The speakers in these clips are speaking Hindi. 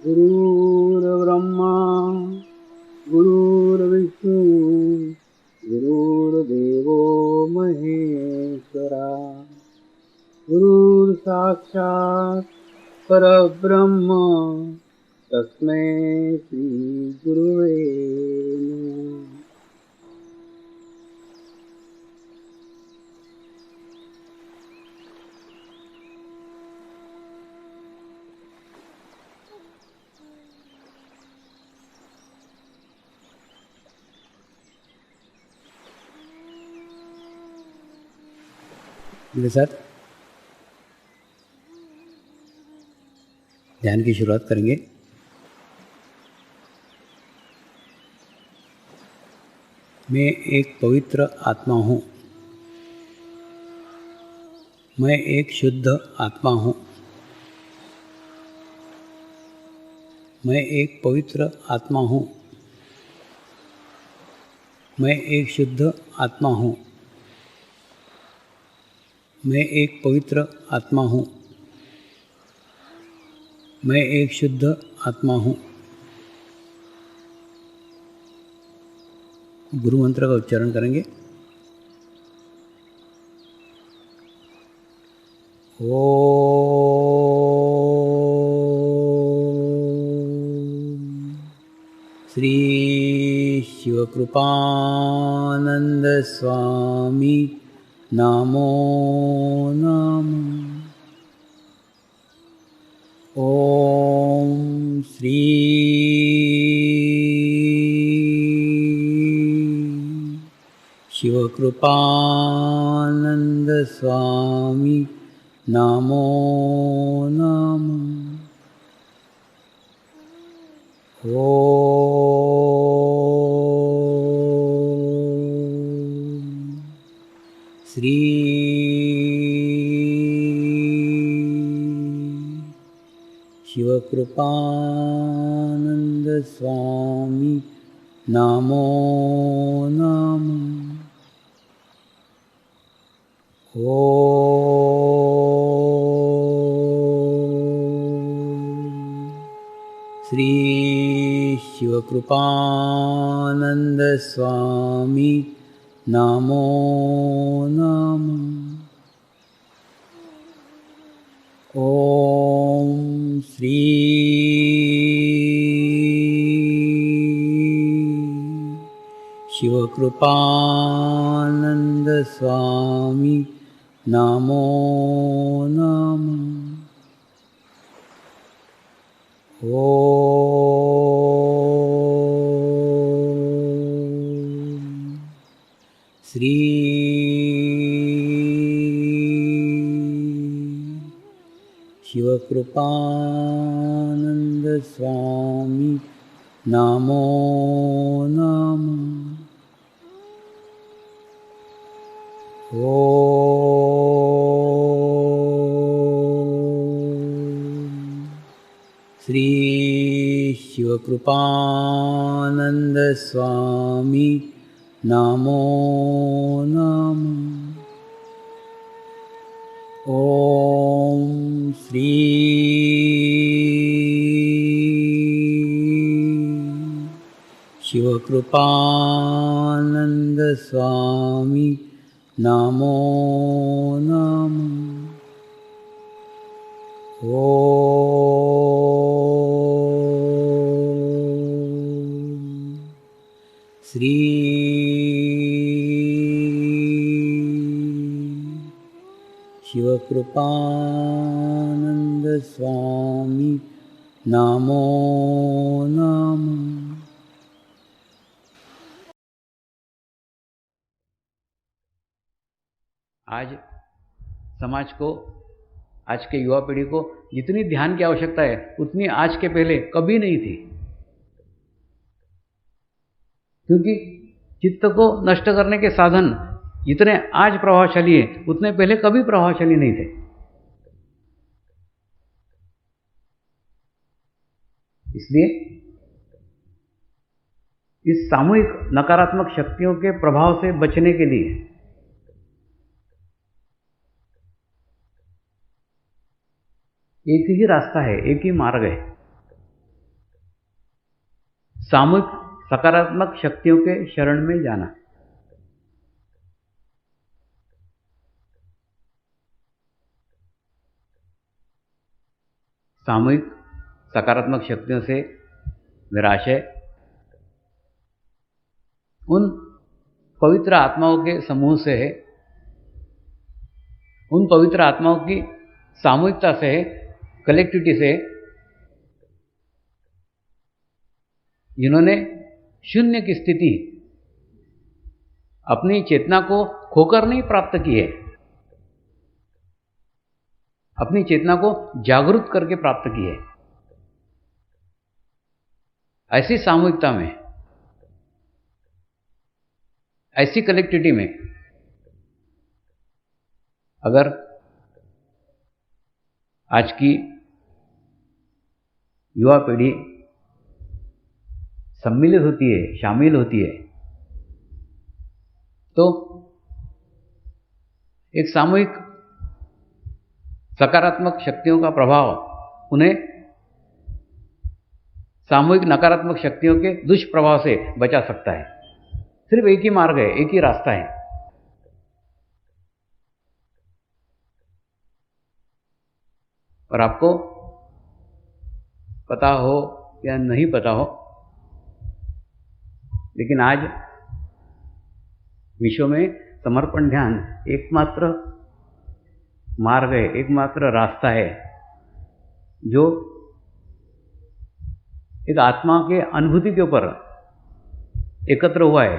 गुरुर्ब्रह्मा गुरुर्विष्णु गुरुर्देवो महेश्वरा गुरुर्साक्षात् परब्रह्म तस्मै श्री गुरुवे नमः। मेरे साथ ध्यान की शुरुआत करेंगे। मैं एक पवित्र आत्मा हूँ। मैं एक शुद्ध आत्मा हूँ। मैं एक पवित्र आत्मा हूँ। मैं एक शुद्ध आत्मा हूँ। मैं एक पवित्र आत्मा हूँ। मैं एक शुद्ध आत्मा हूँ। गुरु मंत्र का उच्चारण करेंगे। ओम श्री शिवकृपानंद स्वामी नमो नमः। ओम श्री शिवकृपानंद स्वामी नमो नमः। ओम श्री शिवकृपानंद स्वामी नमो नमः। ओम श्री शिवकृपानंद स्वामी नमो नमः। ओम श्री शिवकृपानंद स्वामी नमो नमः। ओम श्री शिवकृपानंद स्वामी नमो नमः। ओम श्री शिवकृपानंद स्वामी नमो नमः। ओम श्री शिवकृपानंद स्वामी नमो नमः। ओम श्री शिवकृपानंद स्वामी नमो नमः। आज समाज को, आज के युवा पीढ़ी को जितनी ध्यान की आवश्यकता है उतनी आज के पहले कभी नहीं थी, क्योंकि चित्त को नष्ट करने के साधन जितने आज प्रभावशाली हैं उतने पहले कभी प्रभावशाली नहीं थे। इसलिए इस सामूहिक नकारात्मक शक्तियों के प्रभाव से बचने के लिए एक ही रास्ता है, एक ही मार्ग है। सामूहिक सकारात्मक शक्तियों के शरण में जाना। सामूहिक सकारात्मक शक्तियों से मेरा आशय उन पवित्र आत्माओं के समूह से है, उन पवित्र आत्माओं की सामूहिकता से है, कलेक्टिविटी से, जिन्होंने शून्य की स्थिति अपनी चेतना को खोकर नहीं प्राप्त की है, अपनी चेतना को जागरूक करके प्राप्त की है। ऐसी सामूहिकता में, ऐसी कलेक्टिविटी में अगर आज की युवा पीढ़ी सम्मिलित होती है, शामिल होती है, तो एक सामूहिक सकारात्मक शक्तियों का प्रभाव उन्हें सामूहिक नकारात्मक शक्तियों के दुष्प्रभाव से बचा सकता है। सिर्फ एक ही मार्ग है, एक ही रास्ता है। और आपको पता हो या नहीं पता हो, लेकिन आज विश्व में समर्पण ध्यान एकमात्र मार्ग है, एकमात्र रास्ता है जो एक आत्मा के अनुभूति के ऊपर एकत्र हुआ है।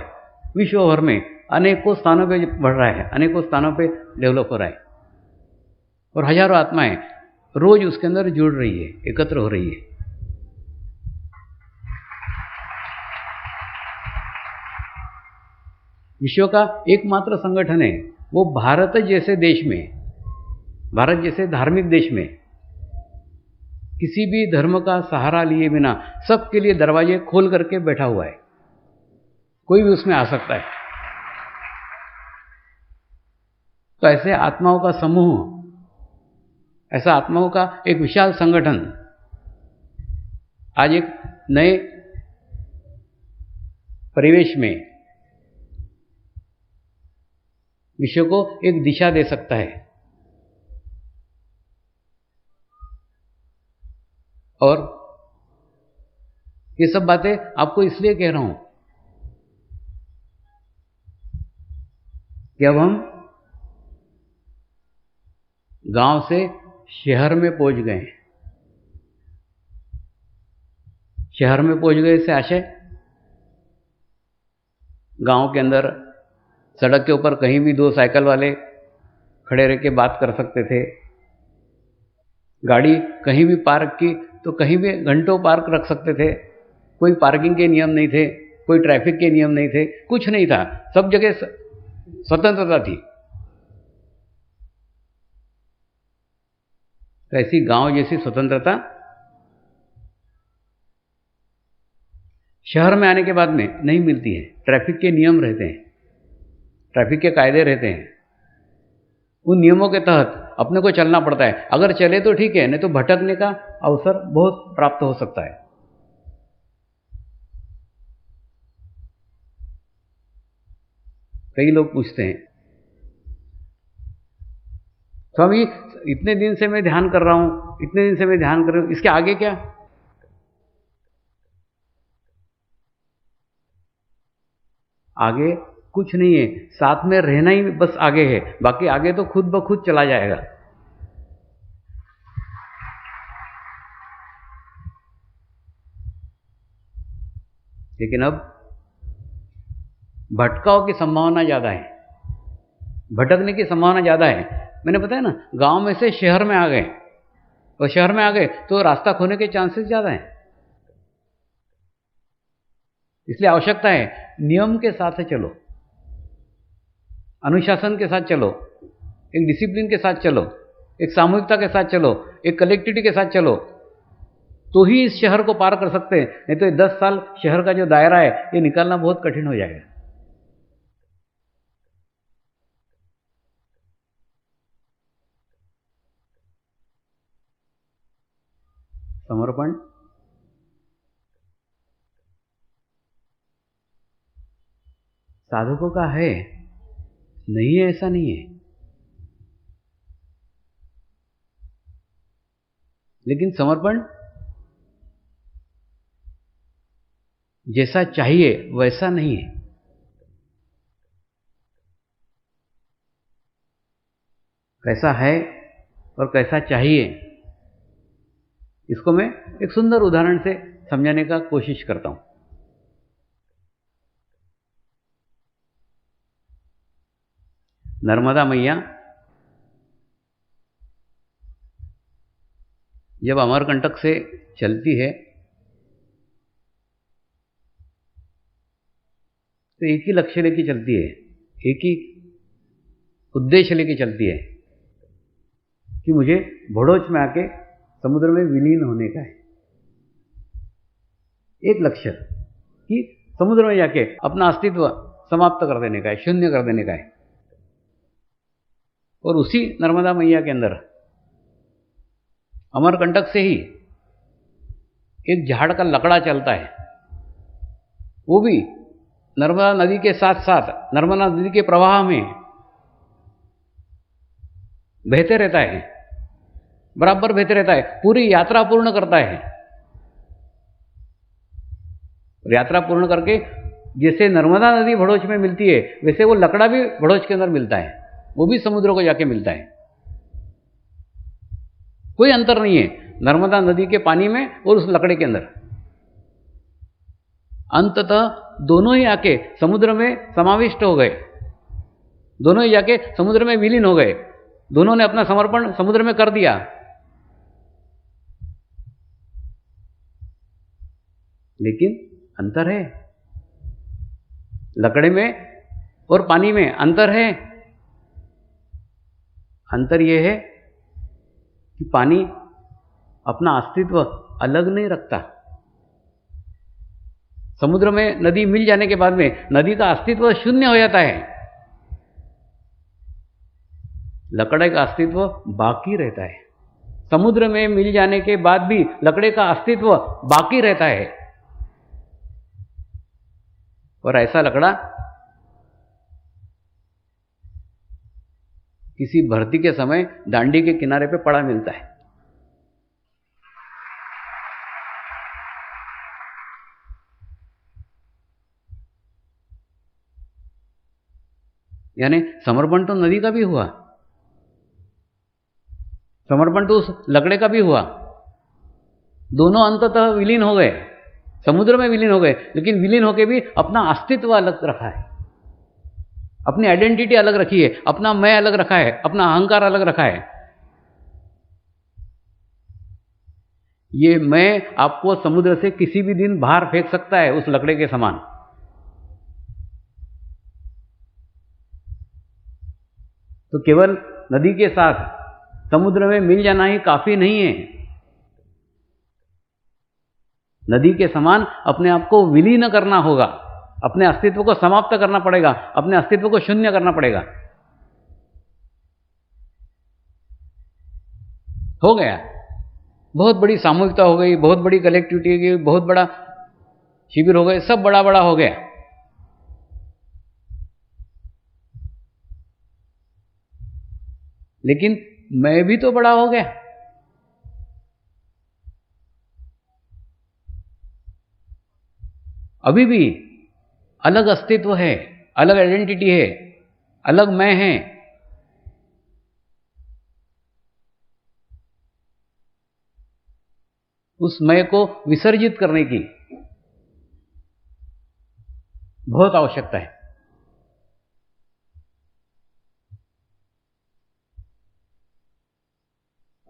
विश्व भर में अनेकों स्थानों पे बढ़ रहा है, अनेकों स्थानों पे डेवलप हो रहा है, और हजारों आत्माएं रोज उसके अंदर जुड़ रही है, एकत्र हो रही है। विश्व का एकमात्र संगठन है वो भारत जैसे देश में, भारत जैसे धार्मिक देश में किसी भी धर्म का सहारा लिए बिना सबके लिए दरवाजे खोल करके बैठा हुआ है। कोई भी उसमें आ सकता है। तो ऐसे आत्माओं का समूह, ऐसा आत्माओं का एक विशाल संगठन आज एक नए परिवेश में विश्व को एक दिशा दे सकता है। और ये सब बातें आपको इसलिए कह रहा हूं कि अब हम गांव से शहर में पहुंच गए। शहर में पहुंच गए से आशय गांव के अंदर सड़क के ऊपर कहीं भी दो साइकिल वाले खड़े रह के बात कर सकते थे। गाड़ी कहीं भी पार्क की तो कहीं भी घंटों पार्क रख सकते थे। कोई पार्किंग के नियम नहीं थे, कोई ट्रैफिक के नियम नहीं थे, कुछ नहीं था। सब जगह स्वतंत्रता थी। तो ऐसी गांव जैसी स्वतंत्रता शहर में आने के बाद में नहीं मिलती है। ट्रैफिक के नियम रहते हैं, ट्रैफिक के कायदे रहते हैं। उन नियमों के तहत अपने को चलना पड़ता है। अगर चले तो ठीक है, नहीं तो भटकने का अवसर बहुत प्राप्त हो सकता है। कई लोग पूछते हैं, स्वामी इतने दिन से मैं ध्यान कर रहा हूं, इतने दिन से मैं ध्यान कर रहा हूं, इसके आगे क्या? आगे कुछ नहीं है, साथ में रहना ही बस आगे है। बाकी आगे तो खुद ब खुद चला जाएगा। लेकिन अब भटकाव की संभावना ज़्यादा है, भटकने की संभावना ज़्यादा है। मैंने बताया ना, गांव में से शहर में आ गए, और शहर में आ गए तो रास्ता खोने के चांसेस ज़्यादा हैं। इसलिए आवश्यकता है नियम के साथ चलो, अनुशासन के साथ चलो, एक डिसिप्लिन के साथ चलो, एक सामूहिकता के साथ चलो, एक कलेक्टिविटी के साथ चलो, तो ही इस शहर को पार कर सकते हैं। नहीं तो ये 10 साल शहर का जो दायरा है ये निकालना बहुत कठिन हो जाएगा। समर्पण साधकों का है, नहीं है ऐसा नहीं है, लेकिन समर्पण जैसा चाहिए वैसा नहीं है। कैसा है और कैसा चाहिए, इसको मैं एक सुंदर उदाहरण से समझाने का कोशिश करता हूं। नर्मदा मैया जब अमरकंटक से चलती है तो एक ही लक्ष्य लेके चलती है, एक ही उद्देश्य लेके चलती है कि मुझे भड़ोच में आके समुद्र में विलीन होने का है। एक लक्ष्य कि समुद्र में जाके अपना अस्तित्व समाप्त कर देने का है, शून्य कर देने का है। और उसी नर्मदा मैया के अंदर अमरकंटक से ही एक झाड़ का लकड़ा चलता है, वो भी नर्मदा नदी के साथ साथ नर्मदा नदी के प्रवाह में बहते रहता है, बराबर बहते रहता है, पूरी यात्रा पूर्ण करता है। यात्रा पूर्ण करके जैसे नर्मदा नदी भड़ोच में मिलती है वैसे वो लकड़ा भी भड़ोच के अंदर मिलता है, वो भी समुद्र को जाके मिलता है। कोई अंतर नहीं है नर्मदा नदी के पानी में और उस लकड़े के अंदर। अंततः दोनों ही आके समुद्र में समाविष्ट हो गए, दोनों ही जाके समुद्र में विलीन हो गए, दोनों ने अपना समर्पण समुद्र में कर दिया। लेकिन अंतर है, लकड़े में और पानी में अंतर है। अंतर यह है कि पानी अपना अस्तित्व अलग नहीं रखता। समुद्र में नदी मिल जाने के बाद में नदी का अस्तित्व शून्य हो जाता है, लकड़े का अस्तित्व बाकी रहता है। समुद्र में मिल जाने के बाद भी लकड़े का अस्तित्व बाकी रहता है। और ऐसा लकड़ा किसी भर्ती के समय दांडी के किनारे पे पड़ा मिलता है। यानी समर्पण तो नदी का भी हुआ, समर्पण तो उस लकड़े का भी हुआ, दोनों अंततः विलीन हो गए, समुद्र में विलीन हो गए, लेकिन विलीन होकर भी अपना अस्तित्व अलग रखा है, अपनी आइडेंटिटी अलग रखी है, अपना मैं अलग रखा है, अपना अहंकार अलग रखा है। ये मैं आपको समुद्र से किसी भी दिन बाहर फेंक सकता है उस लकड़े के समान। तो केवल नदी के साथ समुद्र में मिल जाना ही काफी नहीं है। नदी के समान अपने आप को विलीन करना होगा, अपने अस्तित्व को समाप्त करना पड़ेगा, अपने अस्तित्व को शून्य करना पड़ेगा। हो गया, बहुत बड़ी सामूहिकता हो गई, बहुत बड़ी कलेक्टिविटी हो गई, बहुत बड़ा शिविर हो गए, सब बड़ा बड़ा हो गया। लेकिन मैं भी तो बड़ा हो गया। अभी भी अलग अस्तित्व है, अलग आइडेंटिटी है, अलग मैं है। उस मैं को विसर्जित करने की बहुत आवश्यकता है।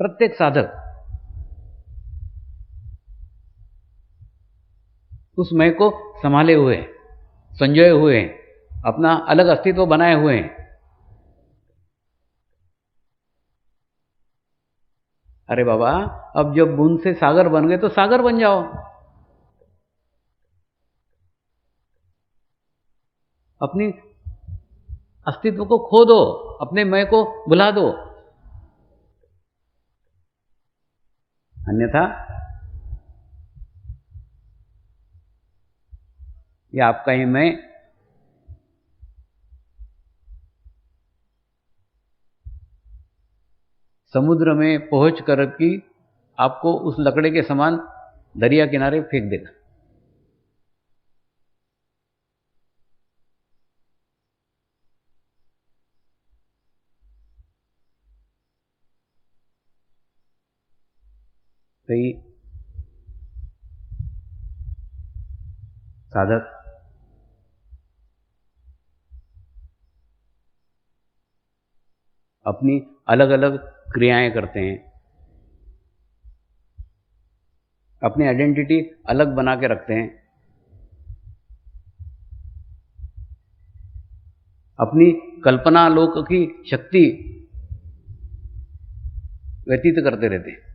प्रत्येक साधक उस मैं को संभाले हुए, संजोए हुए, अपना अलग अस्तित्व बनाए हुए हैं। अरे बाबा, अब जब बूंद से सागर बन गए तो सागर बन जाओ, अपनी अस्तित्व को खो दो, अपने मैं को भुला दो। अन्यथा ये आपका ही मैं समुद्र में पहुँच कर कि आपको उस लकड़े के समान दरिया किनारे फेंक देगा। कई साधक अपनी अलग अलग क्रियाएं करते हैं, अपनी आइडेंटिटी अलग बना के रखते हैं, अपनी कल्पना लोक की शक्ति व्यतीत करते रहते हैं।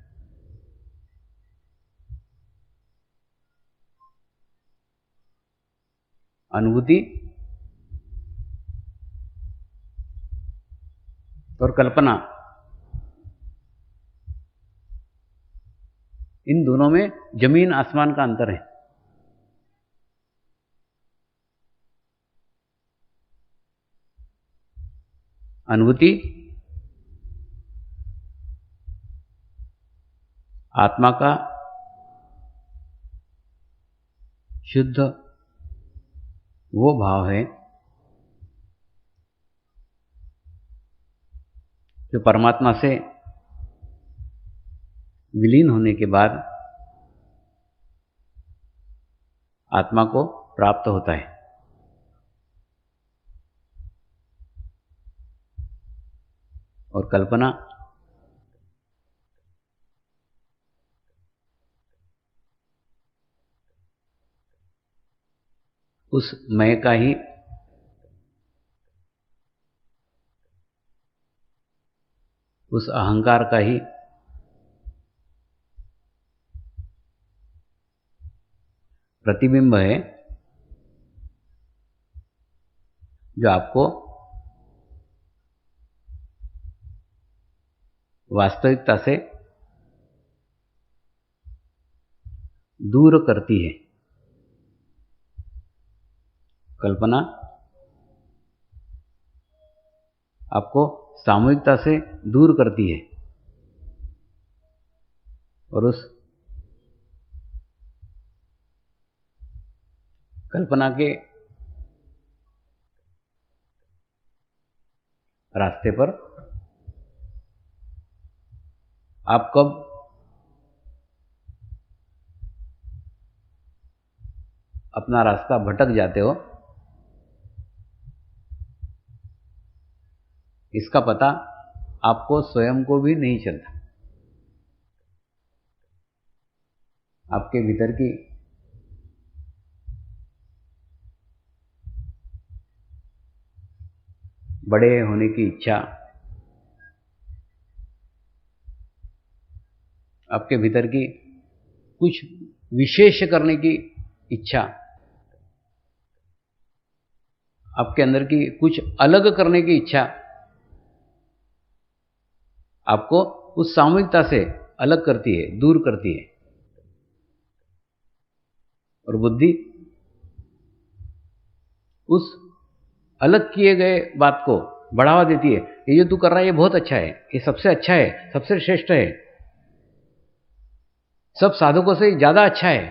अनुभूति और कल्पना, इन दोनों में जमीन आसमान का अंतर है। अनुभूति आत्मा का शुद्ध वो भाव है जो परमात्मा से विलीन होने के बाद आत्मा को प्राप्त होता है। और कल्पना उस मैं का ही उस अहंकार का ही प्रतिबिंब है जो आपको वास्तविकता से दूर करती है। कल्पना आपको सामूहिकता से दूर करती है और उस कल्पना के रास्ते पर आप कब अपना रास्ता भटक जाते हो, इसका पता आपको स्वयं को भी नहीं चलता। आपके भीतर की बड़े होने की इच्छा, आपके भीतर की कुछ विशेष करने की इच्छा, आपके अंदर की कुछ अलग करने की इच्छा आपको उस सामूहिकता से अलग करती है, दूर करती है। और बुद्धि उस अलग किए गए बात को बढ़ावा देती है। ये जो तू कर रहा है ये बहुत अच्छा है, ये सबसे अच्छा है, सबसे श्रेष्ठ है, सब साधकों से ज्यादा अच्छा है।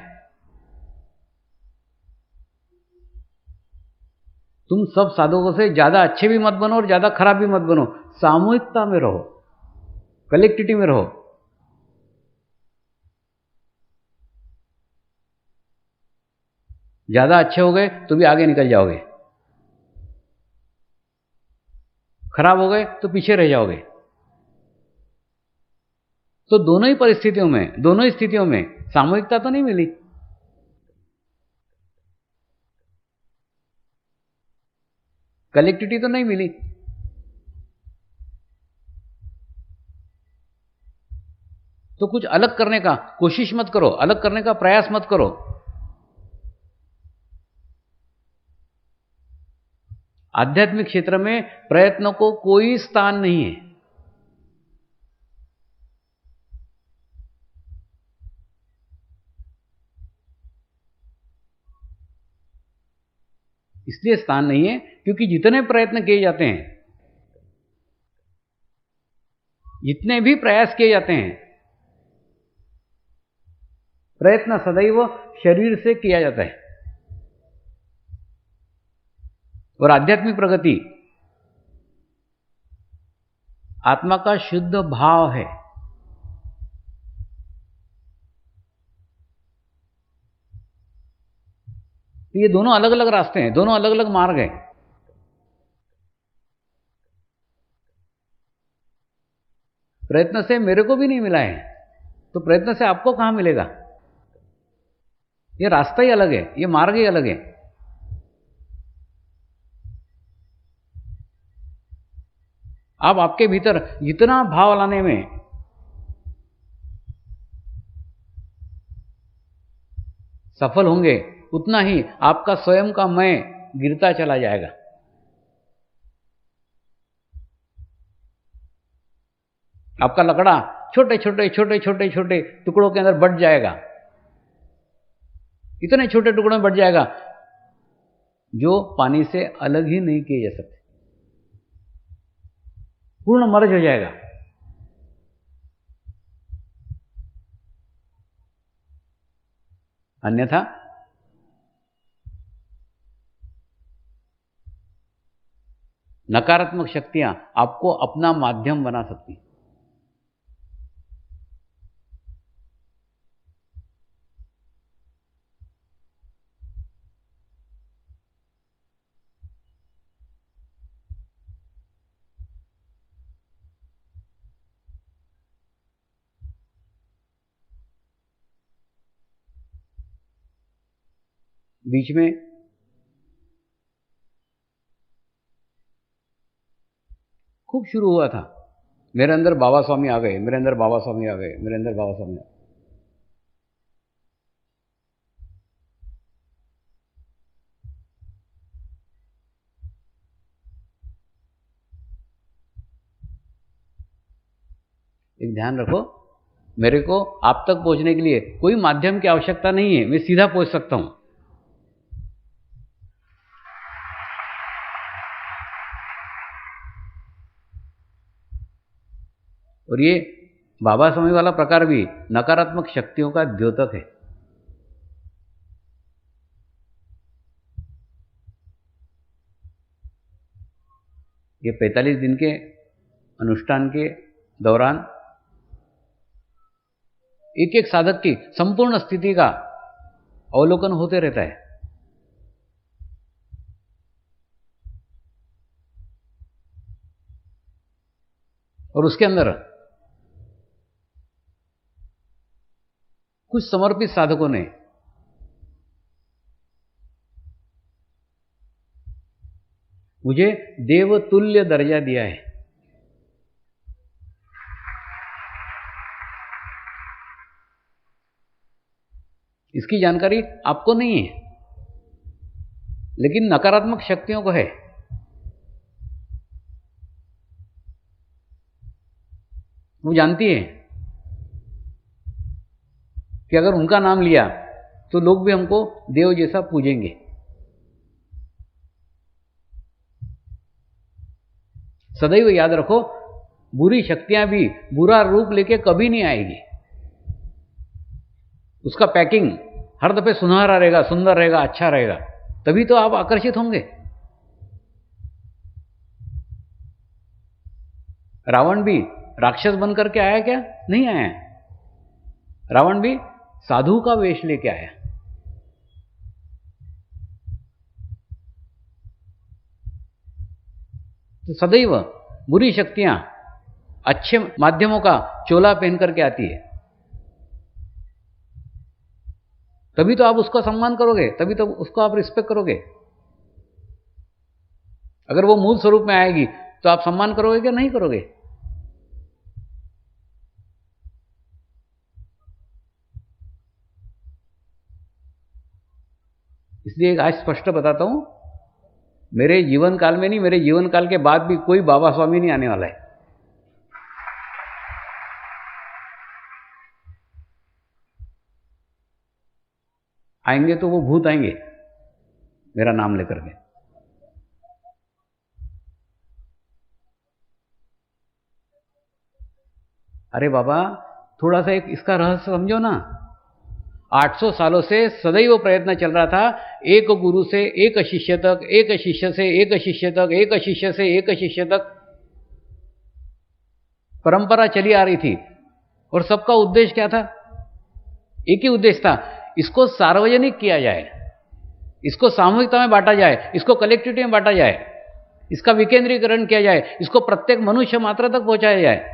तुम सब साधकों से ज्यादा अच्छे भी मत बनो और ज्यादा खराब भी मत बनो, सामूहिकता में रहो, कलेक्टिविटी में रहो। ज्यादा अच्छे हो गए तो भी आगे निकल जाओगे, खराब हो गए तो पीछे रह जाओगे। तो दोनों ही परिस्थितियों में, दोनों ही स्थितियों में सामूहिकता तो नहीं मिली। कलेक्टिविटी तो नहीं मिली। तो कुछ अलग करने का कोशिश मत करो, अलग करने का प्रयास मत करो। आध्यात्मिक क्षेत्र में प्रयत्नों को कोई स्थान नहीं है। इसलिए स्थान नहीं है क्योंकि जितने प्रयत्न किए जाते हैं जितने भी प्रयास किए जाते हैं, प्रयत्न सदैव शरीर से किया जाता है। और आध्यात्मिक प्रगति आत्मा का शुद्ध भाव है। तो ये दोनों अलग अलग रास्ते हैं, दोनों अलग अलग मार्ग हैं। प्रयत्न से मेरे को भी नहीं मिला है, तो प्रयत्न से आपको कहां मिलेगा? ये रास्ता ही अलग है, ये मार्ग ही अलग है। आप आपके भीतर जितना भाव लाने में सफल होंगे, उतना ही आपका स्वयं का मैं गिरता चला जाएगा। आपका लकड़ा छोटे छोटे छोटे छोटे छोटे टुकड़ों के अंदर बंट जाएगा, इतने छोटे टुकड़ों में बंट जाएगा जो पानी से अलग ही नहीं किए जा सकते, पूर्ण मर्ज हो जाएगा। अन्यथा नकारात्मक शक्तियां आपको अपना माध्यम बना सकती। बीच में खूब शुरू हुआ था, मेरे अंदर बाबा स्वामी आ गए, मेरे अंदर बाबा स्वामी आ गए, मेरे अंदर बाबा स्वामी आ गए। एक ध्यान रखो, मेरे को आप तक पहुंचने के लिए कोई माध्यम की आवश्यकता नहीं है, मैं सीधा पहुंच सकता हूं। और ये बाबा स्वामी वाला प्रकार भी नकारात्मक शक्तियों का द्योतक है। ये 45 दिन के अनुष्ठान के दौरान एक एक साधक की संपूर्ण स्थिति का अवलोकन होते रहता है। और उसके अंदर कुछ समर्पित साधकों ने मुझे देवतुल्य दर्जा दिया है। इसकी जानकारी आपको नहीं है, लेकिन नकारात्मक शक्तियों को है। वो जानती है कि अगर उनका नाम लिया तो लोग भी हमको देव जैसा पूजेंगे। सदैव याद रखो, बुरी शक्तियां भी बुरा रूप लेके कभी नहीं आएगी। उसका पैकिंग हर दफे सुनहरा रहेगा, सुंदर रहेगा, अच्छा रहेगा, तभी तो आप आकर्षित होंगे। रावण भी राक्षस बनकर के आया क्या? नहीं आया। रावण भी साधु का वेश लेके आया। तो सदैव बुरी शक्तियां अच्छे माध्यमों का चोला पहन करके आती है, तभी तो आप उसका सम्मान करोगे, तभी तो उसको आप रिस्पेक्ट करोगे। अगर वो मूल स्वरूप में आएगी तो आप सम्मान करोगे क्या? नहीं करोगे। इसलिए आज स्पष्ट बताता हूं, मेरे जीवन काल में नहीं, मेरे जीवन काल के बाद भी कोई बाबा स्वामी नहीं आने वाला है। आएंगे तो वो भूत आएंगे मेरा नाम लेकर के। अरे बाबा, थोड़ा सा एक इसका रहस्य समझो ना। 800 सालों से सदैव प्रयत्न चल रहा था, एक गुरु से एक शिष्य तक, एक शिष्य से एक शिष्य तक, एक शिष्य से एक शिष्य तक परंपरा चली आ रही थी। और सबका उद्देश्य क्या था? एक ही उद्देश्य था, इसको सार्वजनिक किया जाए, इसको सामूहिकता में बांटा जाए, इसको कलेक्टिविटी में बांटा जाए, इसका विकेंद्रीकरण किया जाए, इसको प्रत्येक मनुष्य मात्र तक पहुंचाया जाए।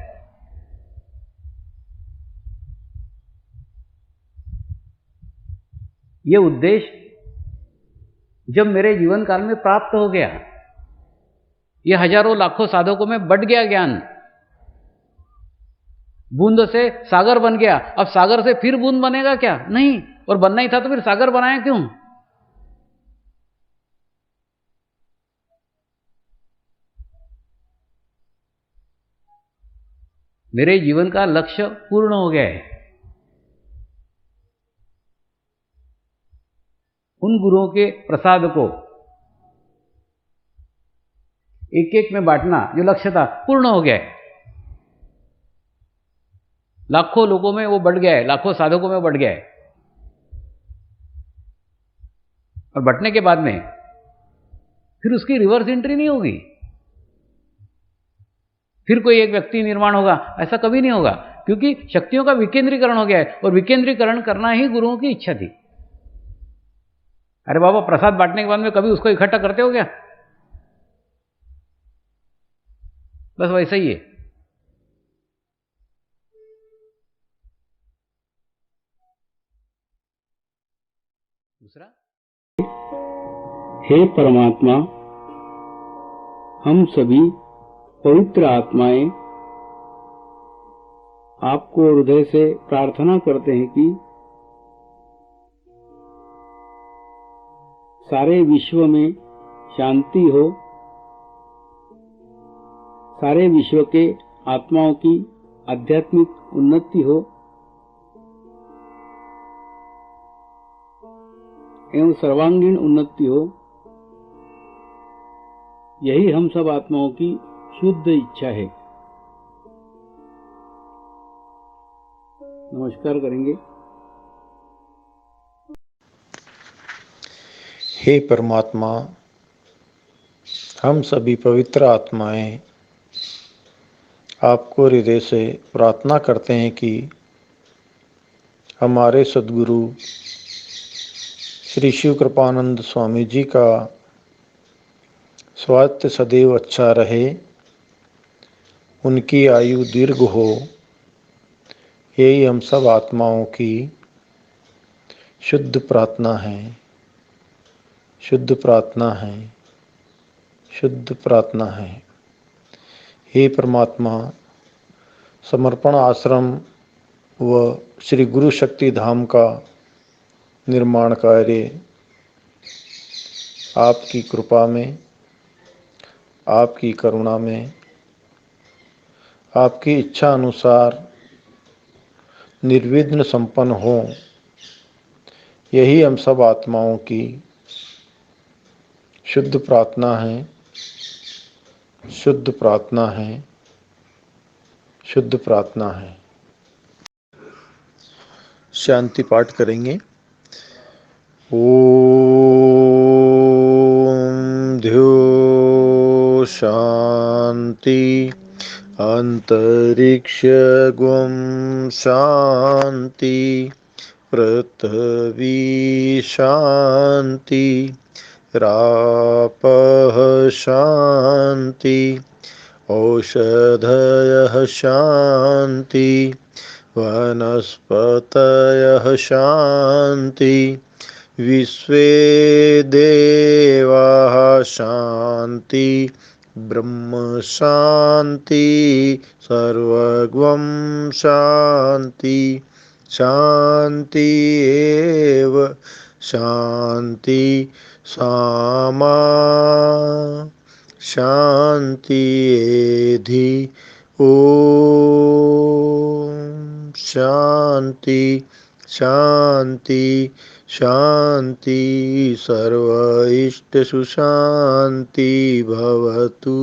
ये उद्देश्य जब मेरे जीवन काल में प्राप्त हो गया, ये हजारों लाखों साधकों में बढ़ गया ज्ञान, बूंद से सागर बन गया। अब सागर से फिर बूंद बनेगा क्या? नहीं। और बनना ही था तो फिर सागर बनाया क्यों? मेरे जीवन का लक्ष्य पूर्ण हो गया है। उन गुरुओं के प्रसाद को एक एक में बांटना जो लक्ष्य था, पूर्ण हो गया है। लाखों लोगों में वो बढ़ गया है, लाखों साधकों में बढ़ गया है। और बढ़ने के बाद में फिर उसकी रिवर्स एंट्री नहीं होगी, फिर कोई एक व्यक्ति निर्माण होगा, ऐसा कभी नहीं होगा, क्योंकि शक्तियों का विकेंद्रीकरण हो गया है। और विकेंद्रीकरण करना ही गुरुओं की इच्छा थी। अरे बाबा, प्रसाद बांटने के बाद में कभी उसको इकट्ठा करते हो क्या? बस वैसा ही है। दूसरा, हे परमात्मा, हम सभी पवित्र आत्माएं आपको हृदय से प्रार्थना करते हैं कि सारे विश्व में शांति हो, सारे विश्व के आत्माओं की आध्यात्मिक उन्नति हो एवं सर्वांगीण उन्नति हो। यही हम सब आत्माओं की शुद्ध इच्छा है। नमस्कार करेंगे। हे परमात्मा, हम सभी पवित्र आत्माएं आपको हृदय से प्रार्थना करते हैं कि हमारे सद्गुरु श्री शिव कृपानंद स्वामी जी का स्वास्थ्य सदैव अच्छा रहे, उनकी आयु दीर्घ हो। यही हम सब आत्माओं की शुद्ध प्रार्थना है, शुद्ध प्रार्थना है, शुद्ध प्रार्थना है। हे परमात्मा, समर्पण आश्रम व श्री गुरु शक्ति धाम का निर्माण कार्य आपकी कृपा में, आपकी करुणा में, आपकी इच्छा अनुसार निर्विघ्न संपन्न हो। यही हम सब आत्माओं की शुद्ध प्रार्थना है, शुद्ध प्रार्थना है, शुद्ध प्रार्थना है। शांति पाठ करेंगे। ओम ध्यो शांति अंतरिक्ष गुम शांति पृथ्वी शांति रापः शांति औषधयः शांति वनस्पतयः शांति विश्वे देवाः शांति ब्रह्म शांति सर्वगं शांति शांति एव शांति सामा शांति एधि ओम शांति शांति शांति सर्व इष्ट सुशांति भवतु।